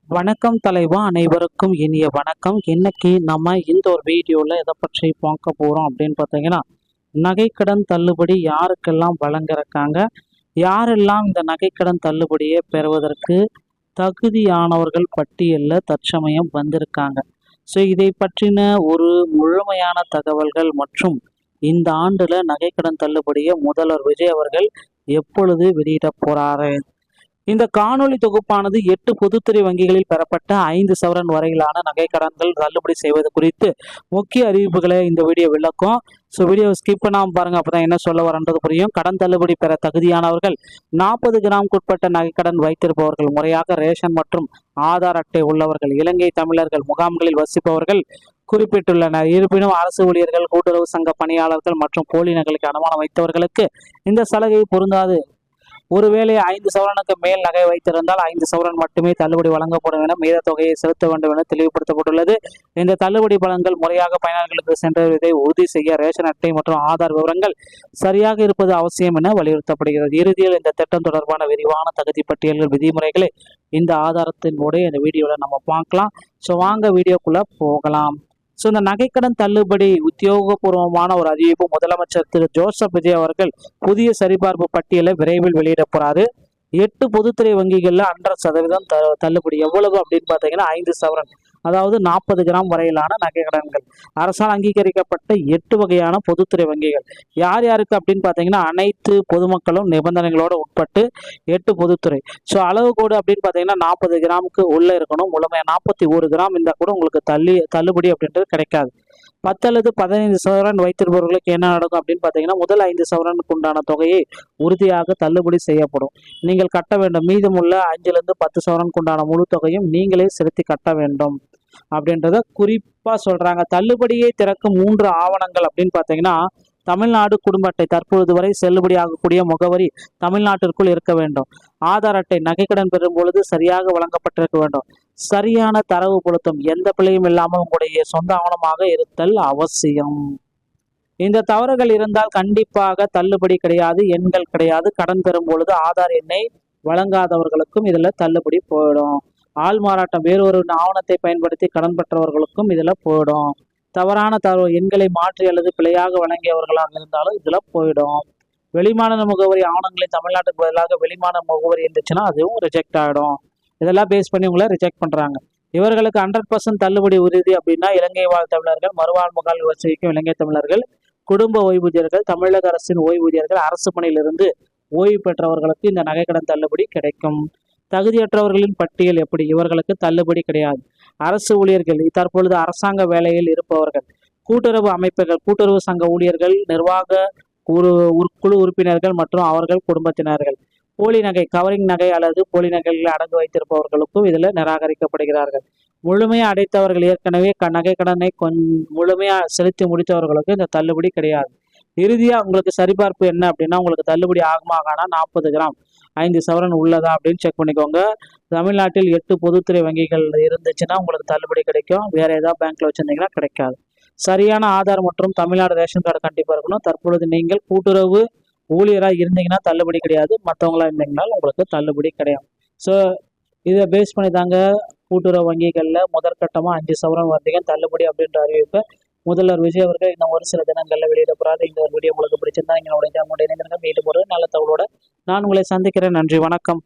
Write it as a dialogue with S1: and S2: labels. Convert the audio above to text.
S1: வணக்கம் தலைவா, அனைவருக்கும் இனிய வணக்கம். இன்னைக்கு நம்ம இந்த ஒரு வீடியோவில் எதை பற்றி பார்க்க போகிறோம் அப்படின்னு பார்த்தீங்கன்னா, நகைக்கடன் தள்ளுபடி யாருக்கெல்லாம் வழங்கிருக்காங்க, யாரெல்லாம் இந்த நகைக்கடன் தள்ளுபடியை பெறுவதற்கு தகுதியானவர்கள் பட்டியலில் தற்சமயம் வந்திருக்காங்க. ஸோ இதை பற்றின ஒரு முழுமையான தகவல்கள் மற்றும் இந்த ஆண்டில் நகைக்கடன் தள்ளுபடியை முதல்வர் விஜய் அவர்கள் எப்பொழுது வெளியிட போகிறாரு, இந்த காணொலி தொகுப்பானது 8 பொதுத்துறை வங்கிகளில் பெறப்பட்ட 5 சவரன் வரையிலான நகைக்கடன்கள் தள்ளுபடி செய்வது குறித்து முக்கிய அறிவிப்புகளை இந்த வீடியோ விளக்கும். ஸோ வீடியோ ஸ்கிப் பண்ணாமல் பாருங்கள், அப்போ தான் என்ன சொல்ல வரன்றது புரியும். கடன் தள்ளுபடி பெற தகுதியானவர்கள் 40 கிராமுக்கு உட்பட்ட நகைக்கடன் வைத்திருப்பவர்கள், முறையாக ரேஷன் மற்றும் ஆதார் அட்டை உள்ளவர்கள், இலங்கை தமிழர்கள், முகாம்களில் வசிப்பவர்கள் குறிப்பிட்டுள்ளனர். இருப்பினும் அரசு ஊழியர்கள், கூட்டுறவு சங்க பணியாளர்கள் மற்றும் போலி நகைகளுக்கு அனுமானம் வைத்தவர்களுக்கு இந்த சலுகை பொருந்தாது. ஒருவேளை 5 சவரனுக்கு மேல் நகை வைத்திருந்தால் 5 சவரன் மட்டுமே தள்ளுபடி வழங்கப்படும் என மீத தொகையை செலுத்த வேண்டும் என தெளிவுபடுத்தப்பட்டுள்ளது. இந்த தள்ளுபடி பலன்கள் முறையாக பயனாளர்களுக்கு சென்றதை உறுதி செய்ய ரேஷன் அட்டை மற்றும் ஆதார் விவரங்கள் சரியாக இருப்பது அவசியம் என வலியுறுத்தப்படுகிறது. இறுதியில் இந்த திட்டம் தொடர்பான விரிவான தகுதி பட்டியல்கள், விதிமுறைகளை இந்த ஆதாரத்தினுடைய இந்த வீடியோவில் நம்ம பார்க்கலாம். ஸோ வாங்க வீடியோக்குள்ள போகலாம். ஸோ இந்த நகைக்கடன் தள்ளுபடி உத்தியோகபூர்வமான ஒரு அறிவிப்பு முதலமைச்சர் திரு ஜோசப் விஜய் அவர்கள் புதிய சரிபார்ப்பு பட்டியலை விரைவில் வெளியிட போறாரு. 8 பொதுத்துறை வங்கிகளில் 1.5% தள்ளுபடி. எவ்வளவு அப்படின்னு பார்த்தீங்கன்னா 5 சவரன், அதாவது 40 கிராம் வரையிலான நகைக்கடன்கள். அரசால் அங்கீகரிக்கப்பட்ட 8 வகையான பொதுத்துறை வங்கிகள். யார் யாருக்கு அப்படின்னு பார்த்தீங்கன்னா, அனைத்து பொதுமக்களும் நிபந்தனைகளோடு உட்பட்டு 8 பொதுத்துறை. ஸோ அளவுகோடு அப்படின்னு பார்த்தீங்கன்னா 40 கிராமுக்கு உள்ளே இருக்கணும். முழுமையாக 41 கிராம் இருந்தால் கூட உங்களுக்கு தள்ளுபடி அப்படின்றது கிடைக்காது. 10 அல்லது 15 சவரன் வைத்திருப்பவர்களுக்கு என்ன நடக்கும் அப்படின்னு பார்த்தீங்கன்னா, முதல் 5 சவரனுக்கு உண்டான தொகையை உறுதியாக தள்ளுபடி செய்யப்படும். நீங்கள் கட்ட வேண்டும். மீதமுள்ள 5லிருந்து 10 சவரனுக்கு உண்டான முழு தொகையும் நீங்களே செலுத்தி கட்ட வேண்டும் அப்படின்றத குறிப்பா சொல்றாங்க. தள்ளுபடியை திறக்கும் 3 ஆவணங்கள் அப்படின்னு பார்த்தீங்கன்னா, தமிழ்நாடு குடும்ப அட்டை, தற்பொழுது வரை செல்லுபடி ஆகக்கூடிய முகவரி தமிழ்நாட்டிற்குள் இருக்க வேண்டும். ஆதார் அட்டை, நகைக்கடன் பெறும் பொழுது சரியாக வழங்கப்பட்டிருக்க வேண்டும். சரியான தரவு பொருத்தம், எந்த பிழையும் இல்லாமல் உங்களுடைய சொந்த ஆவணமாக இருத்தல் அவசியம். இந்த தவறுகள் இருந்தால் கண்டிப்பாக தள்ளுபடி கிடையாது, எண்கள் கிடையாது. கடன் பெறும் பொழுது ஆதார் எண்ணை வழங்காதவர்களுக்கும் இதுல தள்ளுபடி போயிடும். ஆள் மாறாட்டம், வேறொரு ஆவணத்தை பயன்படுத்தி கடன் பெற்றவர்களுக்கும் இதுல போயிடும். தவறான எண்களை மாற்றி அல்லது பிழையாக வழங்கியவர்களாக இருந்தாலும் இதுல போயிடும். வெளிமாநில முகவரி ஆவணங்களை தமிழ்நாட்டுக்கு பதிலாக வெளிமாநில முகவரி இருந்துச்சுன்னா அதுவும் ரிஜெக்ட் ஆகிடும். இதெல்லாம் பேஸ் பண்ணி உங்களை ரிஜெக்ட் பண்றாங்க. இவர்களுக்கு 100% தள்ளுபடி உறுதி அப்படின்னா, இலங்கை வாழ் தமிழர்கள், மறுவாழ் முகாமில் வசிக்கும் இலங்கை தமிழர்கள், குடும்ப ஓய்வூதியர்கள், தமிழக அரசின் ஓய்வூதியர்கள், அரசு பணியிலிருந்து ஓய்வு பெற்றவர்களுக்கு இந்த நகைக்கடன் தள்ளுபடி கிடைக்கும். தகுதியற்றவர்களின் பட்டியல் எப்படி? இவர்களுக்கு தள்ளுபடி கிடையாது. அரசு ஊழியர்கள், தற்பொழுது அரசாங்க வேலையில் இருப்பவர்கள், கூட்டுறவு அமைப்புகள், கூட்டுறவு சங்க ஊழியர்கள், நிர்வாக குழு உறுப்பினர்கள் மற்றும் அவர்கள் குடும்பத்தினர்கள், போலி நகை, கவரிங் நகை அல்லது போலி நகைகளை அடகு வைத்திருப்பவர்களுக்கும் இதில் நிராகரிக்கப்படுகிறார்கள். முழுமையாக அடைத்தவர்கள், ஏற்கனவே நகை கடனை முழுமையாக செலுத்தி முடித்தவர்களுக்கு இந்த தள்ளுபடி கிடையாது. இறுதியாக உங்களுக்கு சரிபார்ப்பு என்ன அப்படின்னா, உங்களுக்கு தள்ளுபடி ஆகுமாகானா 40 கிராம் 5 சவரன் உள்ளதா அப்படின்னு செக் பண்ணிக்கோங்க. தமிழ்நாட்டில் 8 பொதுத்துறை வங்கிகள் இருந்துச்சுன்னா உங்களுக்கு தள்ளுபடி கிடைக்கும். வேற ஏதாவது பேங்க்ல வச்சிருந்தீங்கன்னா கிடைக்காது. சரியான ஆதார் மற்றும் தமிழ்நாடு ரேஷன் கார்டு கண்டிப்பாக இருக்கணும். தற்பொழுது நீங்கள் கூட்டுறவு ஊழியராக இருந்தீங்கன்னா தள்ளுபடி கிடையாது. மற்றவங்களா இருந்தீங்கன்னா உங்களுக்கு தள்ளுபடி கிடையாது. ஸோ இதை பேஸ் பண்ணி தாங்க கூட்டுறவு வங்கிகளில் முதற்கட்டமாக 5 சவரன் வரைக்கும் தள்ளுபடி அப்படின்ற அறிவிப்பை முதல்வர் விஜய் அவர்கள் இன்னும் ஒரு சில தினங்களில் வெளியிட போறாரு. இந்த ஒரு வீடியோ உங்களுக்கு பிடிச்சிருந்தா எங்களுடைய மீண்டும் ஒரு நல்ல தகவலோட நான் உங்களை சந்திக்கிறேன். நன்றி, வணக்கம்.